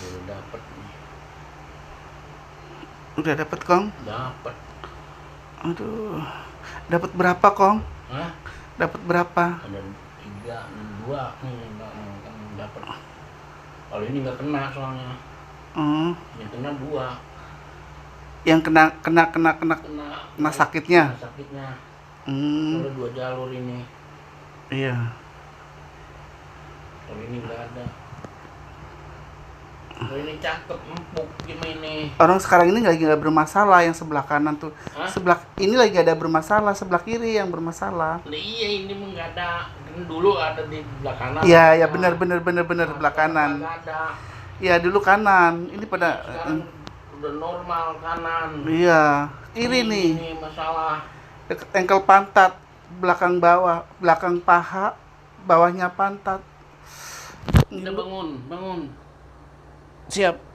Udah dapet nih. Udah dapet Kong? Dapet. Aduh. Dapat berapa Kong? Hah? Dapat berapa? Ada 3, 2 nih kan dapet. Kalau ini nggak kena soalnya. Oh. Yang kena 2. Yang kena sakitnya? Kena sakitnya. Hmm. Soalnya 2 jalur ini. Iya. Kalau ini nggak ada. Kalau ini cakep, empuk gimana? Orang sekarang ini lagi nggak bermasalah yang sebelah kanan tuh. Hah? Sebelah ini lagi ada bermasalah, sebelah kiri yang bermasalah. Nah, iya ini mah nggak ada. Kan dulu ada di belah kanan. Iya, ya benar belah kanan. Nggak ada. Iya, dulu kanan. Ini pada Sekarang udah normal kanan. iya, kiri nih. Ini masalah. Deket engkel pantat, belakang bawah, belakang paha, bawahnya pantat. Kita bangun. Siap.